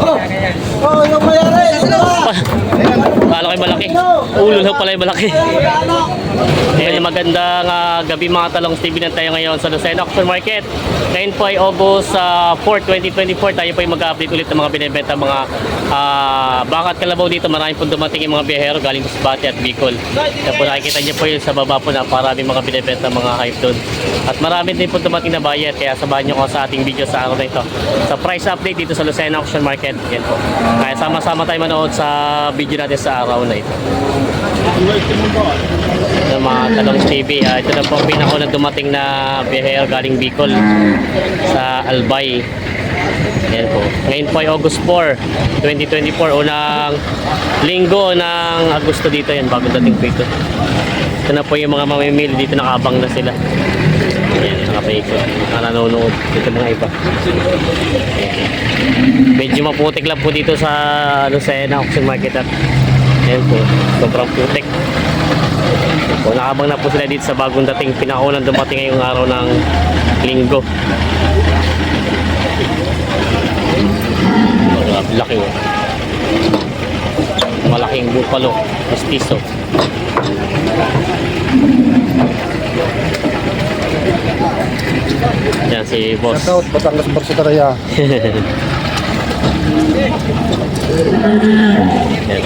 Oh, yung mayari. Kala kayo malaki. Ulo lang pala yung malaki. Ayan, magandang gabi mga talong TV na tayo ngayon sa Lucena Auction Market. Ngayon po ay August 4, 2024. Tayo po ay mag-update ulit ng mga binibenta mga bakat kalabaw dito. Maraming po dumating yung mga biyahero galing sa Masbate at Bicol. Kaya po nakikita niyo po yun sa baba po na parami mga binibenta mga hype doon. At marami din po dumating na buyer. Kaya sabahan niyo ko sa ating video sa araw na ito. Sa price update dito sa Lucena Auction Market. Yan po. Kaya sama-sama tayo manood sa video natin sa araw na ito. Ito mga talong TV. Ito na po ang pinakaunang dumating na biyahero galing Bicol sa Albay. Yan po. Ngayon po ay August 4, 2024. Unang linggo ng Agosto dito. Yan, bago dating po ito. Ito na po yung mga mamimili dito. Nakabang na sila. Yan, nakapaikot. Nanonood. Ito mga iba. Yan. Medyo maputik lang po dito sa Lucena Auction Market. Yan po. Sobrang putik. Po, nakabang na po sila dito sa bagong dating pinakaunang dumating ngayong araw ng linggo. Laki oh. Malaking bupalo, mestizo. Yan si boss. Shoutout, Batangas Barsotaraya.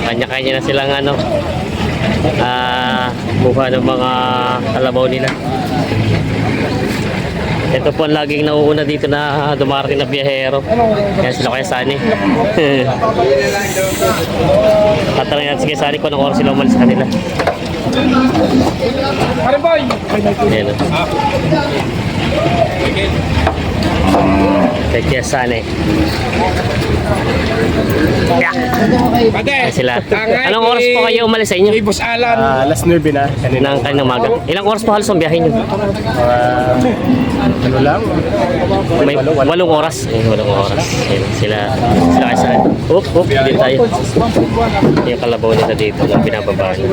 Kanya-kanya na silang ano buha ng mga kalabaw nila. Ito po ang laging nauuna dito na dumarating na biyahero. Yan sila kaya Sani. Tatanungin natin si kaya Sani kung anong oras sila umalis sa kanila. Yan o. Kay Kuya Sani. Ayan sila. Anong oras po kayo umalis sa inyo? Boss Alan. Last nerve na. Nang kaninang umaga. Ilang oras po halos ang biyahe nyo? Ano lang? May 8 oras. Ay, 8 oras. Ayan, sila kay Sani. Oop, dito tayo. Yung kalabaw nila dito na binababa nyo.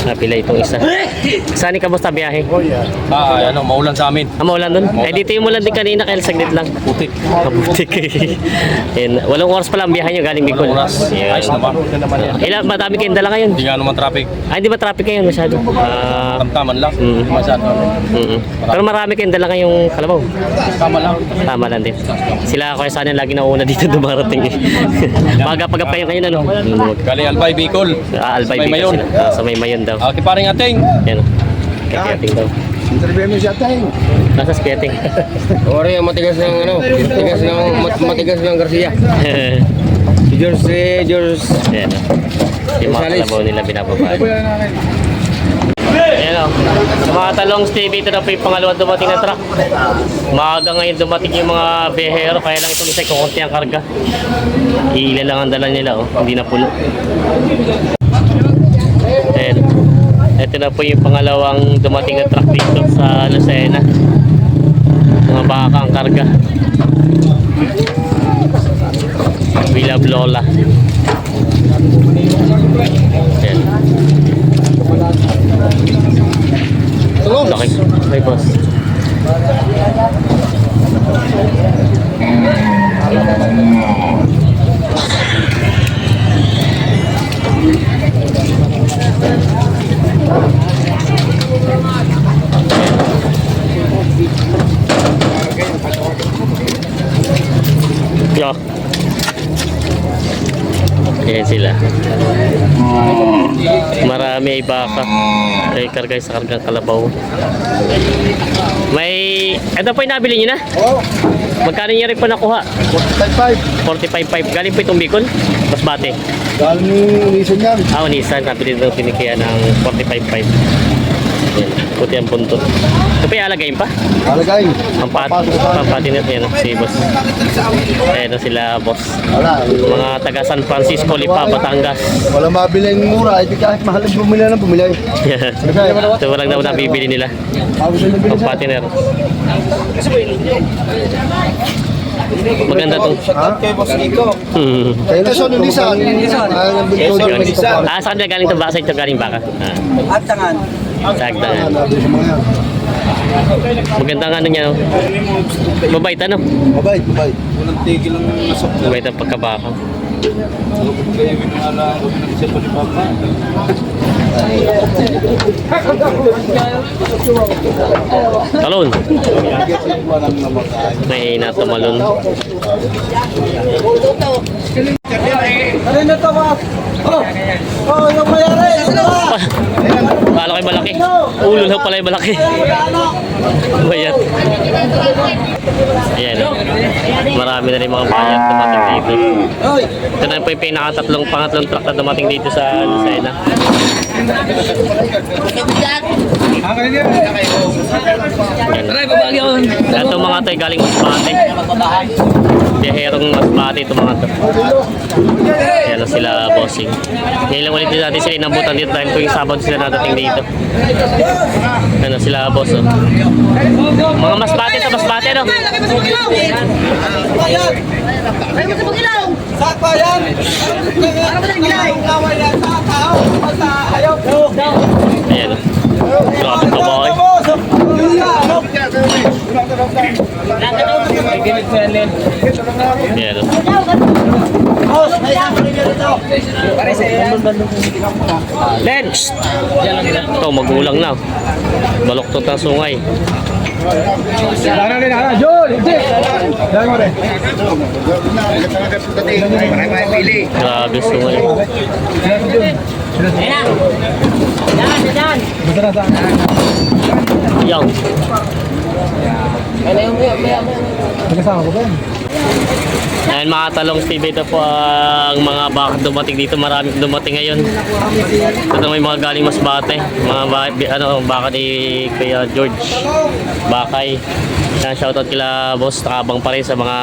Napila itong isa. Saan ka basta biyahe? Oh yeah. Ano, maulan sa amin. Maulan dun? Eh dito yung mulan din kanina kaya saglit lang. Putik. Mabutik. 8 oras pa lang biyahe nyo galing Bicol. 8 oras. Ayos naman. Ilan, madami kayong dala ngayon? Hindi nga naman traffic. Ay, hindi ba traffic ngayon masyado? Tamtaman lang. Mm. Masyado. Pero marami kayong dala ngayong kalabaw. Tama lang. Tama lang din. Sila kaya sana lagi nauna dito dumarating eh. Pagapagap kayo ngayon ano? Galing Albay, Bicol. Albay May Bicol Mayon. sila. Sa may Mayon daw. Ate paring ating. Yan o. Kaya-ating daw. Interview mo siya tayo. Nasa spieting. Ori ang matigas ng ano, matigas ng Garcia. Si George. Yan o. Yung mga kalabaw nila binababaan. Ayan o. Sa mga talong TV, ito na po yung pangalawang dumating na truck. Maaga ngayon dumating yung mga biyahero, kaya lang itong isa kukunti ang karga. Ilan lang ang dala nila o, hindi na puno. Ayan. Ito na po yung pangalawang dumating na truck dito sa Lucena. Mga baka ang karga. We love Lola. Ayan. Laki. Ay, boss. Yeah. Ayan sila. Marami ay baka. Ay karga sa kargang kalabaw. May... Ito po yung nabili nyo na? Oo. Magkano nyo rin po nakuha? 45. 45.5. Galing po itong Bicol? Masbate. Galing ni Nissan yan. Nissan. Nabili ng tinikiya ng 45.5. Yan. Puti ang buntot. Ito pa yung alagayin pa? Alagay. Ang pati na yan. Si boss. Ayan sila boss. Wala. Mga taga San Francisco, Lipa, Batangas. Wala mabiling mura. Ito kahit mahal ang bumili na bumili. Ito walang daw nabibili nila. Ang partner. Maganda to. Kay Boss Nico. Kaya na siya, Nissan. Saan na galing to ba? Sa ito galing baka? At tangan. Sa Agdangan. Magandang ano niya, no? Mabait, ano? Mabait, mabait. Unang tigil ng nasok. Mabait ang pagkabaka. Talon. May natumalon. Kala ko'y malaki. Ulo lang pala yung malaki. Bayat. Ayan. Marami na rin mga bayat dumating dito. Ito na po yung pangatlong truck na dumating dito sa Lucena. Ito mga tayo galing Masbate. Biyaherong Masbate ito mga to. Ayan na sila bossing. Ngayon lang ulit din natin sila inambutan dito dahil tuwing Sabado sila nadating dito. Ayan na sila boss. Oh. Mga Masbate sa Masbate, no? Ayan. Grabe ka ba eh. Ayan. Len! Ito, magulang na. Baloktot ng sungay. Grabe sungay. Yang. Ayan mga talong TV, ito po ang mga baka dumating dito. Marami dumating ngayon. Ito na may mga galing Masbate. Mga baka ni Kuya George Bakay. Yan, shoutout kila boss. Nakabang pa rin sa mga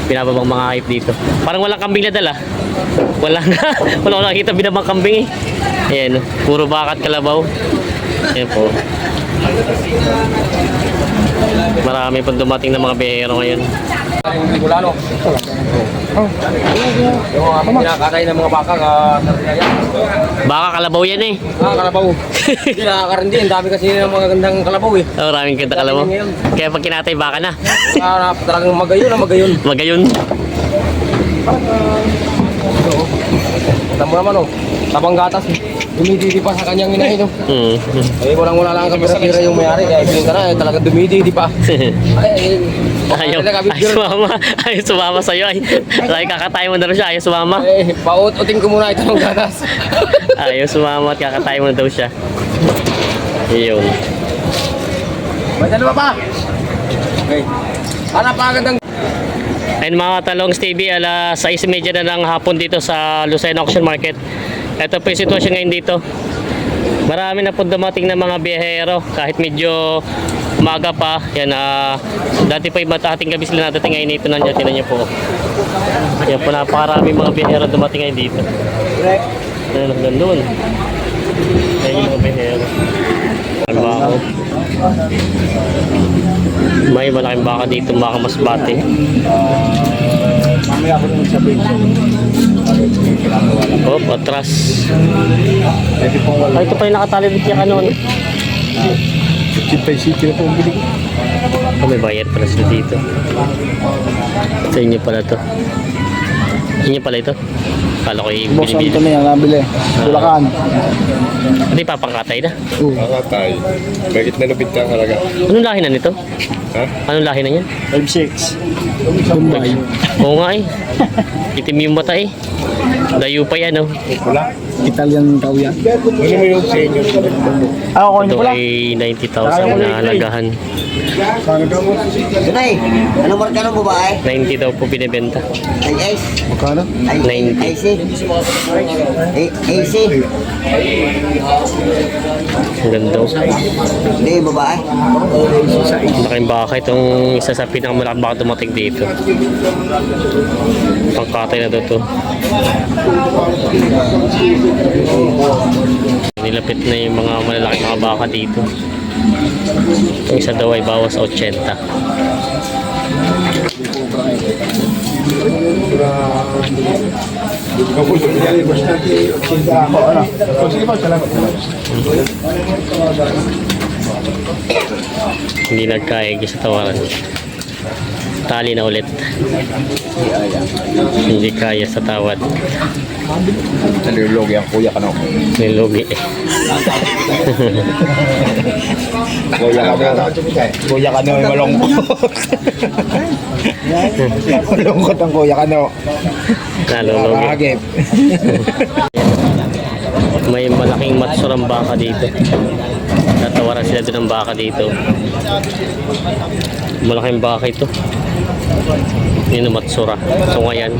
pinababang mga hype dito. Parang walang kambing na dala. Wala nakita binabang kambing eh. Ayan, puro baka at kalabaw. Ayan po. Marami pang dumating na mga biyahero ngayon. Kulano. Yung mga pinakatay ng mga baka Baka kalabaw yan eh. kalabaw. Hindi nakakarindi. Ang dami kasi ng mga gandang kalabaw eh. Oh, maraming ganda kalabaw. Kaya pag kinatay baka na. Talagang magayon. Magayon. Tamo naman oh. Tabang gatas eh. Dumididi pa sa kanyang inahin oh. Eh wala lang kami pira yung mayari. Kaya bilhin ka na eh. Talagang dumididi pa. Ayaw sumama. Ayaw sumama sa'yo. Ay kakatay mo na rin siya. Ayaw sumama. Eh, paut-utin ko muna ito ng gatas. Ayaw sumama at kakatay mo daw siya. Iyon. May dalawa pa. Okay. Napakagandang. Ayun mga talong TV, alas 6:30 na ng hapon dito sa Lucena Auction Market. Ito po yung sitwasyon ngayon dito. Marami na po dumating na mga biyahero kahit medyo umaga pa. Yan, dati pa yung ating gabi sila nadating ngayon dito. Nandiyan, tinan niyo po. Yan po, napakarami mga biyahero dumating ngayon dito. Ayan, hanggang doon. Ayan yung mga biyahero. Ang bako. May malaking baka dito, baka Masbate. Mamaya ako naman sabihin. Oh, atras. Ay, ito pa yung nakatali dito yung kanon. City na po ang bilig. Oh, may bayad pala sila dito. Sa inyo pala to. Inyo pala ito? Kala ko yung Boss, ano binibili. ito na yan, nabili. Bulacan. Hindi papangkatay na. Kakatay. Bagit na lupit ka talaga. Anong lahi na nito? Ha? Anong lahi na yan? 5'6". Bombay. Oo nga eh. Itim yung mata eh. Layo pa yan oh. Wala. Italian daw yan. Ano mo yung sa inyo? Ako Ito ay 90,000 na halagahan. Nay, ano marka ng babae? 90 daw po binibenta. Ay, ice. Magkano? 90. AC. AC. Ang ganda. Hindi, babae. Malaking baka itong isa sa pinakamalaking baka dumating dito. Pangkatay na daw to. Nilapit na yung mga malalaking mga baka dito. Itong isa daw ay bawas 80. Hindi nagkaigi sa tawaran. Tali na ulit. Hindi kaya sa tawad. Nalilogi ang kuya ka no. Nilugi. Kuya ka no, malungkot. Malungkot ang kuya ka no. Nalulugi. May malaking matsurang baka dito. Natawaran sila doon ng baka dito. Malaking baka ito. Yun ang matsura. So ngayon.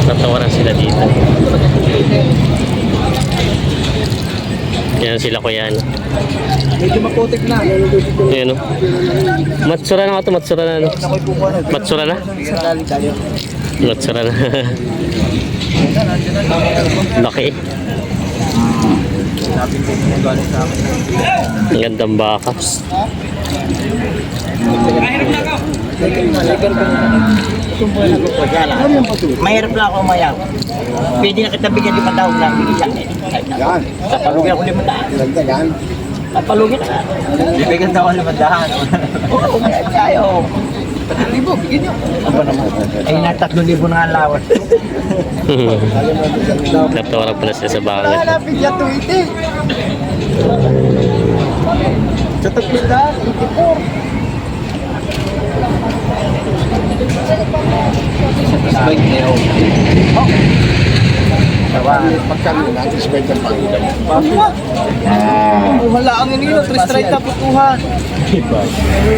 Natawaran sila dito. Yan sila ko yan. Medyo maputik na. Ayan o. Matsura na ito. Matsura na. No? Matsura na? Matsura na. Laki. Ang gandang baka. Mahirap lang ako umayaw. Pwede na kita bigyan 5,000 lang. Bigyan sa akin. Yan. Tapalugin ako 500. Ganda yan. Tapalugin na. Ibigyan daw ako 500. Oo, tayo. 1,000, bigyan nyo. Ano naman? Ay, na 3,000 na ang lawas. Natawaran pala sila sa baka. Pidya 280. Sa tagpila, 84. Pagkano natin sa benta pang Wala ang inilo, 3 strike na putuhan.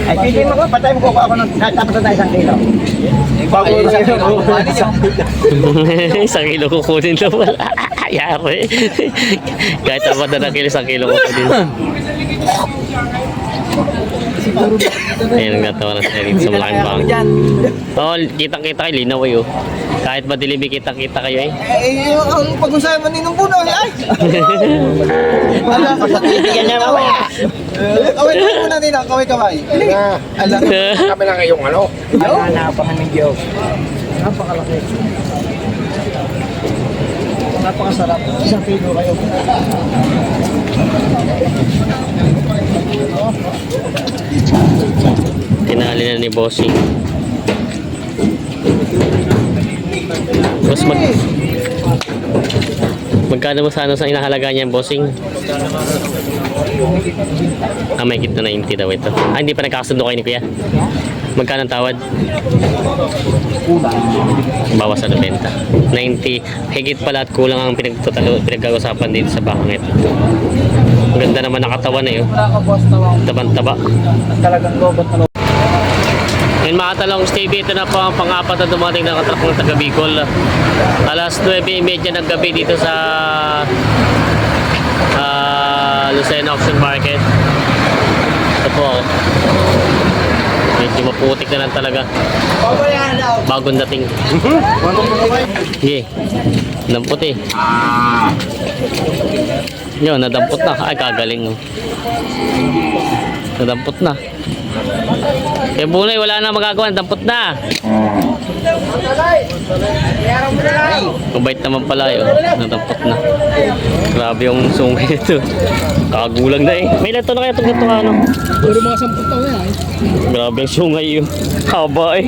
Ay, pwede mo ko. Patay mo ko ako ng tapos na tayo 1 kilo. Bago na Isang kilo kukunin daw wala. Yari. Kahit dapat na kilo, 1 kilo kukunin. Ayan ang natawaran sila dito sa malaking baka. Oo, kitang-kita kayo, linaw kayo. Kahit madilim, kitang-kita kayo eh. ang pag-usayan man ninong puno, ay! Alam, Bigyan niya mamaya. kaway ka muna nila, kaway. Alam, kami lang ngayong ano. Hanapan ng Diyos. napakalaki. Napakasarap. 1 kilo kayo. Tinali na ni Bossing. Magkano mo sana sa inahalaga niya, Bossing? May kita na 90 daw ito. Hindi pa nagkakasundo kayo ni Kuya. Magkano ang tawad? Bawas sa 90. 90. Higit pala at kulang ang pinag-uusapan dito sa bakang ito. Ang ganda naman nakatawan na yun. Taban-taba. Talagang lobot na lobot. Yun mga talong TV, ito na po ang pang-apat na dumating na katrak ng taga Bicol. Alas 9:30 ng gabi dito sa Lucena Auction Market. Ito po. Medyo maputik na lang talaga. Bagong dating. Sige. Dampot eh. Yun, nadampot na. Ay, kagaling. Nadampot na. Kaya bunay, wala na magagawa. Dampot na. Mabait naman pala yun. Nadampot na. Grabe yung sungay ito. Kagulang na eh. May ilan to na kaya itong ganito ano? Puro mga 10 taon na Grabe yung sungay yun. Haba eh.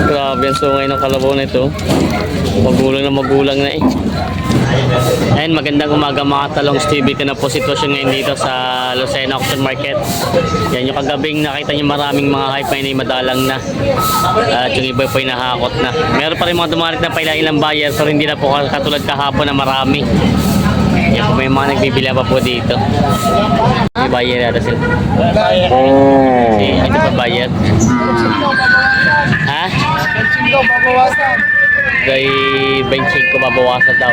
Grabe yung sungay ng kalabaw na ito. Magulang na eh. Ayun, magandang umaga mga talong Stevie. Ito na po sitwasyon ngayon dito sa Lucena Auction Market. Yan yung kagabing nakita nyo maraming mga hype na madalang na. At yung iba po ay nahakot na. Meron pa rin mga dumarik na ilang buyer, so hindi na po katulad kahapon na marami. Yan po, may mga nagbibila pa po dito. May buyer yata sila. Ano pa buyer? Ha? babawasan. Kay benching ko babawasan daw.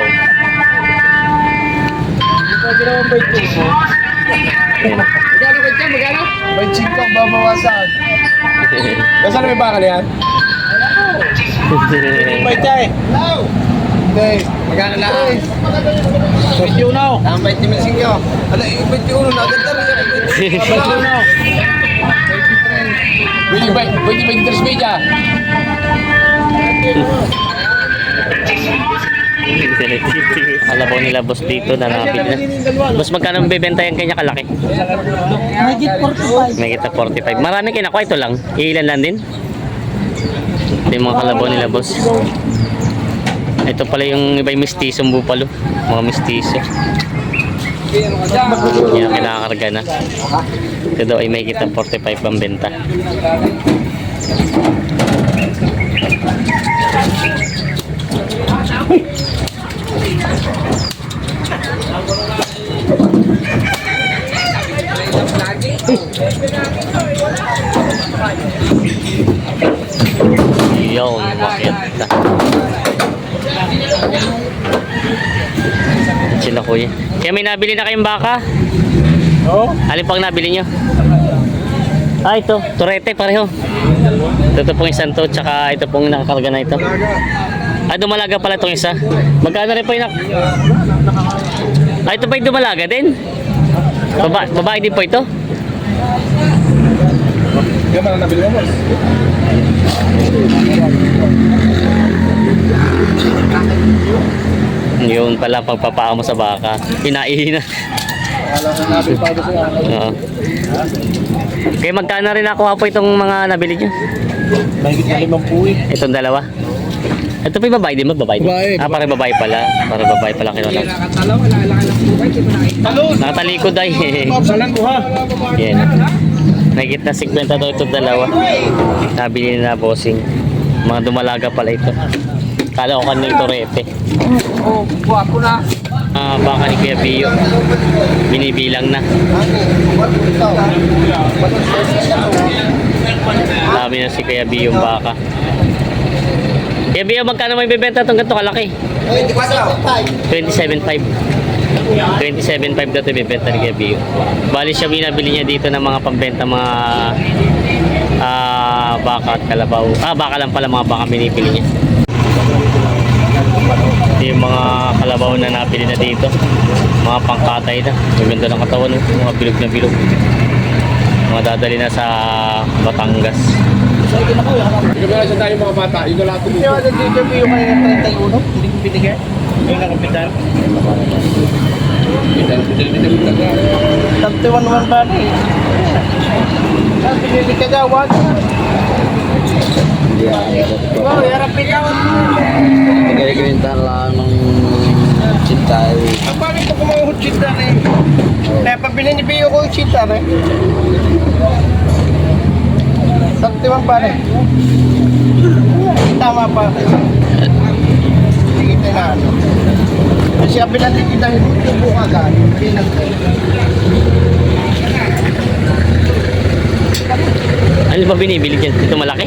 Pwede naman ba ito mo? Magkano? 25 babawasan. Nasaan may bakal yan? Baita eh. Hindi. Magkano lang? 21. Ang 20 mil singyo. Ala, 21 na agad na rin. 21. 20 media. Kalabaw nila boss dito na napili na. Boss, magkano bebenta yan kanya kalaki? Mahigit 45. May kita 45. Marami kinakuha, ito lang. Ilan lang din? Ito yung mga kalabaw nila boss. Ito pala yung iba yung mistisong bupalo. Mga mistiso. Yan, kinakarga na. Ito daw ay may kita 45 ang benta. Yun, makita. Sila kuya. Kaya may nabili na kayong baka? Oo. Alin pang nabili nyo? Ah, ito. Turete, pareho. Ito pong isang to, tsaka ito pong nakakarga na ito. Ah, dumalaga pala itong isa. Magkano rin po yung Ah, ito pa yung dumalaga din? Babae din po ito? Kaya man nabili mo. Yun pala pagpapaamo sa baka. Pinaihi na. Oo. Kaya magkano rin nakuha po itong mga nabili nyo? Mahigit na 50 eh. Itong dalawa. Ito pa yung babae din mo? Babae din? Babae. Ah, para babae pala. Para babae pala kinulang. Nakatalikod ay. Mabalan ko ha. Yan. Nagit na 50 daw itong dalawa. Nabili na bossing. Mga dumalaga pala ito. Kala ko kanina yung turete. Oh, guwapo na. Ah, baka ni Kuya Bio. Binibilang na. Sabi na si Kuya Bio yung baka. Kuya Bio, magkano may bibenta itong ganito kalaki? 27.5. 27.5 daw ito bibenta ni Kuya Bio. Bali siya binabili niya dito ng mga pambenta mga baka at kalabaw. Ah, baka lang pala mga baka binibili niya. Ito yung mga kalabaw na napili na dito. Mga pangkatay na. Maganda ng katawan. Mga bilog na bilog. Mga dadali na sa Batangas. Ikaw na sa tayo mga bata, ikaw lahat Yung ano dito po yung kaya 31, hindi ko binigay. Yung nakapitan. 31 naman ba na eh. Ang pinili ka gawan. Oh, yarap ikawan mo. Nagkikwenta lang ng cintay. Ang bakit ko kumahut chita na eh. Kaya pabili ni Bio ko yung chita na eh. 31 pa na eh. Tama pa. Sige tayo na ano. Kasi ang pinantin kita hindi po agad. Pinantin. Ano ba binibili dyan? Ito malaki?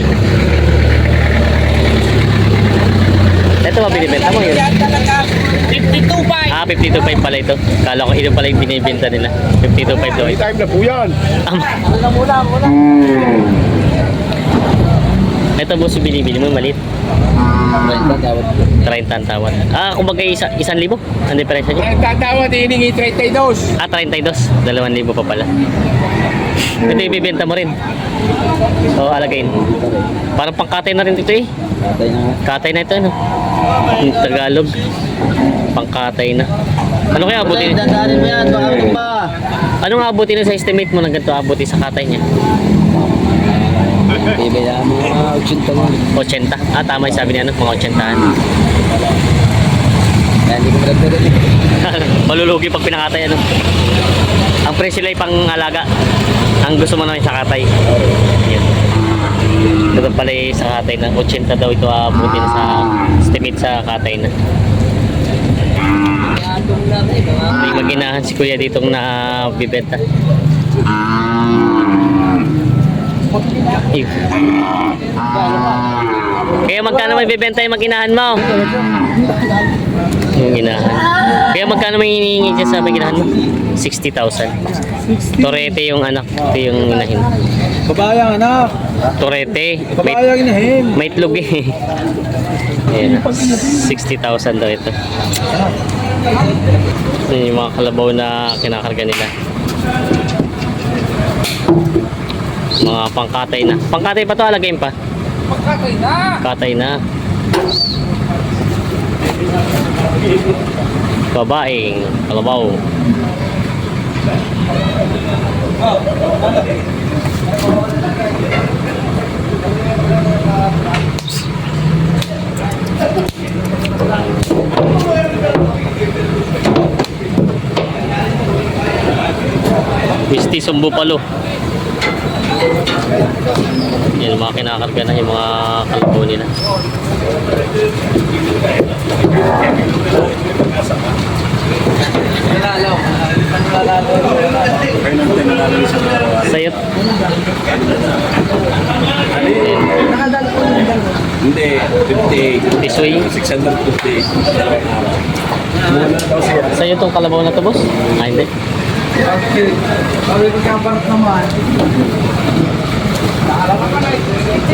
Ito ba binibenta mo yun? 52 pa. Ah, 52.5 pala ito. Kala ko ito pala yung binibenta nila. 52.5 daw ito. time na po yan. Mula. Ito boss yung binibili mo, maliit. 30 tawad. 30 ang tawad. Ah, kumbaga 1,000. Ang diferensya niya? Tatawad, hiningi 32. Ah, 32. 2,000 pa pala. Ito yung ibibenta mo rin. O, alagayin. Parang pangkatay na rin ito eh. Tatay na nga. Katay na ito, ano? Yung Tagalog. Pangkatay na. Ano kaya abutin? Dandanin mo yan, baka ano ba? Anong abutin sa estimate mo ng ganito abutin sa katay niya? Bibaya mo mga 80 mo. 80. Ah, tama yung sabi niya, ano? Mga 80-an. Kaya hindi ko malagpero din. Malulugi pag pinakatay, ano? Ang presyo lang pang alaga. Ang gusto mo naman sa katay. Yan. Ito pala sa katay na 80 daw ito abutin sa estimate sa katay na. May maginahan si kuya ditong nabibenta. Ew. Kaya magkano may bibenta yung maginahan mo? Yung ginahan. Kaya magkano may hinihingi dyan sa maginahan mo? 60,000. Torete yung anak. Ito yung inahin. Babayang anak. Torete. Babayang inahin. May itlog eh. Ayan. 60,000 daw ito. Ito yung mga kalabaw na kinakarga nila. Mga pangkatay na. Pangkatay pa to, alagayin pa. Pagkatay na. Katay na. Babaeng kalabaw. Wisti Sumbupalo. Yan, mga kinakarga na yung mga kalabaw nila. Sayot. Hindi, 50. Tisoy. 650. Sa'yo itong kalabaw na to, boss? Ah, hindi.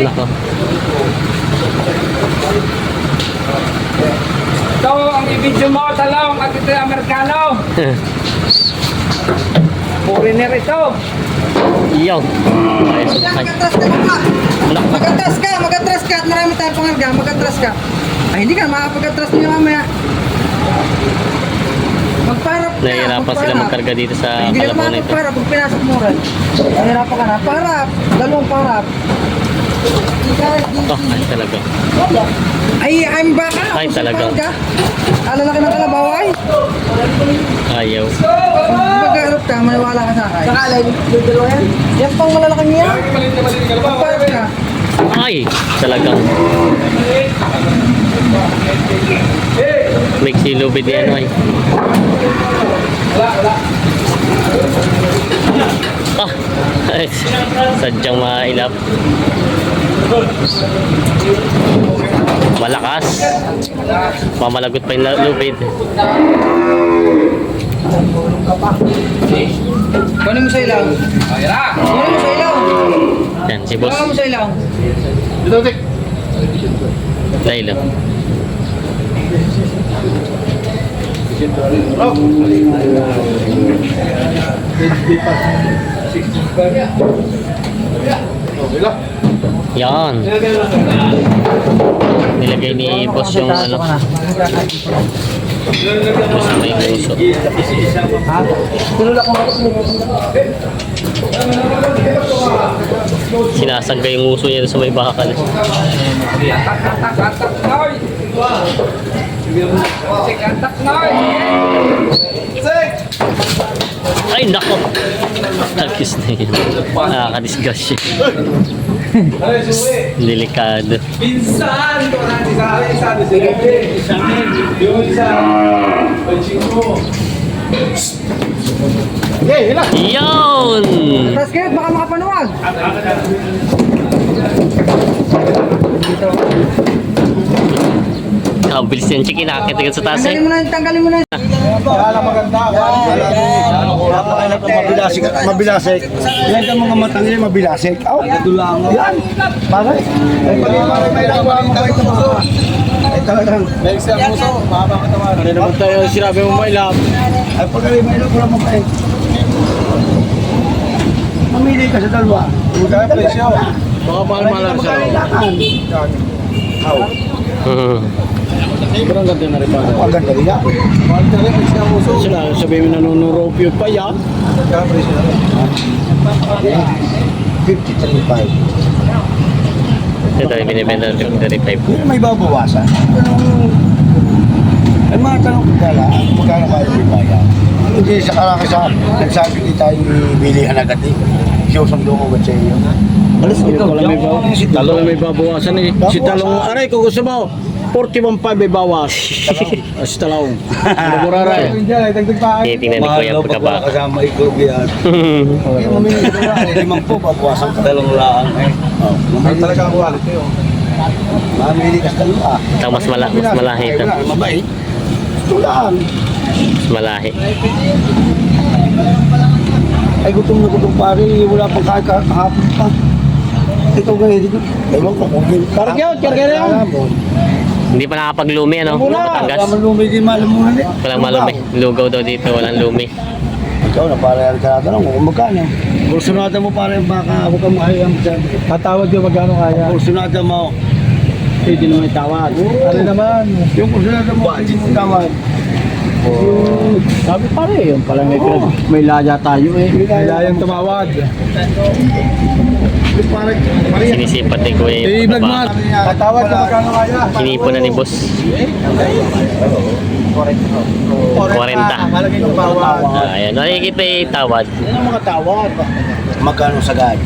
Nako. Ito, ang i-video mo, talong, at ito yung Amerikano. Foreigner ito. Iyaw. Ayos. Ay. Nako. Mag-atras ka at marami tayong pangarga, mag-atras ka. Ay, hindi ka, makapag-atras niyo mamaya. Magparap ka. Nahihirapan sila magkarga dito sa hindi ka kalabaw na ito. makapagparap pag pinasok mo rin. Nahihirapan ka na. Parap, dalawang parap. Oh, ay talaga. Ay, I'm back ka. Ay, talaga. Alalaki ng kalabaw ay. Ayaw. Mag-aarap ka, maniwala ka sa akin. Saka alay, yung dalawa yan. Yan pang malalaki niya. Magparap ka. Ay, talagang. May silubid yan ay. Ah, sadyang mailap. Malakas. Mamalagot pa yung lubid. Kunin mo sa ilaw. Kunin mo sa ilaw. Yan, si boss. Kunin mo sa ilaw. Dahil lang. Yan. Nilagay ni boss yung ano. Boss na may uso. Sinasangga yung uso niya sa may bakal. Ay, nako! Takis na yun. Nakakadisgust siya. Delikado. Yun! Atras ka, baka makapanuwag. Nakabilis yan, Chiki. Nakakita sa taas eh. Tanggalin mo na. Yan ang maganda. Mabilasik. Mabilasik. Yan ang mga matangin mabilasik. Aw, dulang. Yan. Bagay. Ay, pag may nagawa mo kayo ito mga. Ay, talagang. Next time mo so, mahaba ka tawa. Ano naman tayo sinabi mo may love? Ay, pag may love, wala mo kayo. Mamili ka sa dalawa. Kaya presyo. Baka mahal-mahal lang siya. Aw. Sobrang ganda na rin pa. Ang ganda rin yan. Mahal ka rin, isang uso. Sila, sabihin mo nanunuropyo pa yan. Kaya presyo na rin. 50-35. Ito yung binibenta ng 55. Kung may babawasan, ay mga tanong ko pala, magkano kayo may bayan? Hindi sa karaka sa nagsabi di tayo bilihan agad eh. Sinusundo ko agad sa iyo. Alas ito, Talong may babawasan eh. Si Talong, aray, kung gusto mo, 41.5 may bawas. Si Talong. Muraray. Tinitingnan ni Kuya ang pagkabaka. Kasama ikaw yan. Yung mamili ko na, 5 po, babawasan ka. Talong lang eh. Mamili talaga ang quality yun. Mamili ka sa dalawa. Ito mas malahi ito. Mabait. Ito lang. Mas malahi. Ay gutom na gutom pare, wala pang kahapon pa. Ikaw ganyan dito. Ewan ko kung yun. Karagyan yan. Hindi pa nakapaglumi ano? Wala Batangas. man lumi din malamunan eh. Walang malumi. Lugaw daw dito, walang lumi. Ikaw na pare, ka natin kung magkano. Bolsonada mo pare, baka huwag kang mahayang dyan. Tatawad yung magkano kaya. Bolsonada mo. Pwede naman itawad. Ano naman? Yung kusunod mo, hindi mo tawad. Sabi pare, yung pala may laya tayo eh. Wala yung tumawad. Parang, Sinisipat ni Kuya. i-vlog mo. Tatawad na magkano kaya? Hinipon na ni boss. 40. Malagay yung tawad. Ayan, nakikita yung tawad. Ano ang mga tawad? Magkano sagad?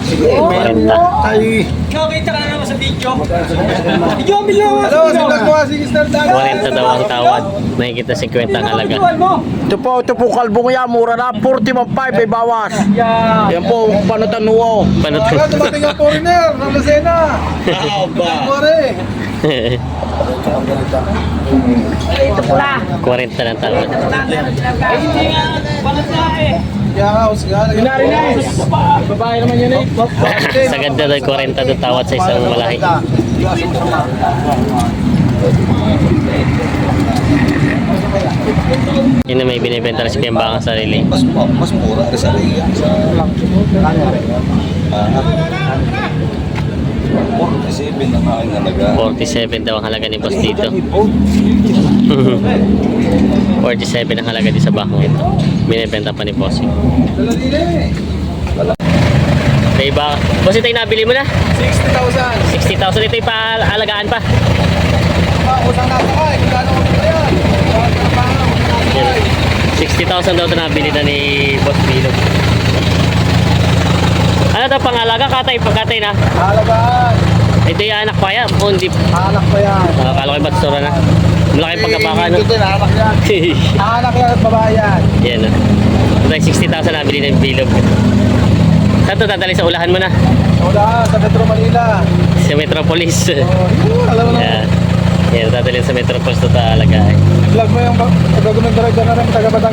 40. Ay. Hello, si vlog mo, sige start na. 40 daw ang tawad. Nakikita 50 ang halaga. Ito po kalbong yan, mura na, 41.5 may bawas. Yan po, panutan nuo. Paano to? Dumating ang foreigner, ng Lucena. Pare. 40 ng tawad. Inari na eh. Babae naman yun eh. Sa ganda daw 40 daw tawad sa isang malahi. Yun na may binibenta na si Kemba ang sarili. Mas mura ka sa riyan. 47 ang aking halaga. 47 daw ang halaga ni boss dito. 47 ang halaga di sa bakong ito. Binibenta pa ni boss. Diba? Boss, ito yung nabili mo na? 60,000. 60,000 ito yung paalagaan pa. Usang nasa ka, kano ko ba yan? 60,000 daw ito nabili na ni Boss Bilog. Ano ito pangalaga? Katay na. Halagaan. Ito yung anak pa yan. O hindi. Anak pa yan. Akala ko yung batsura na. Malaking pagkabaka no? Ito din, anak yan. Anak yan at babae yan. Yan o. Ito yung 60,000 nabili ng Bilog. Saan ito dadali sa ulahan mo na? Wala, sa Metro Manila. Sa Metropolis. Alam mo na. Yan. Yan, dadali sa Metropolis ito talaga. Vlog mo yung documentary dyan na rin, taga Batang.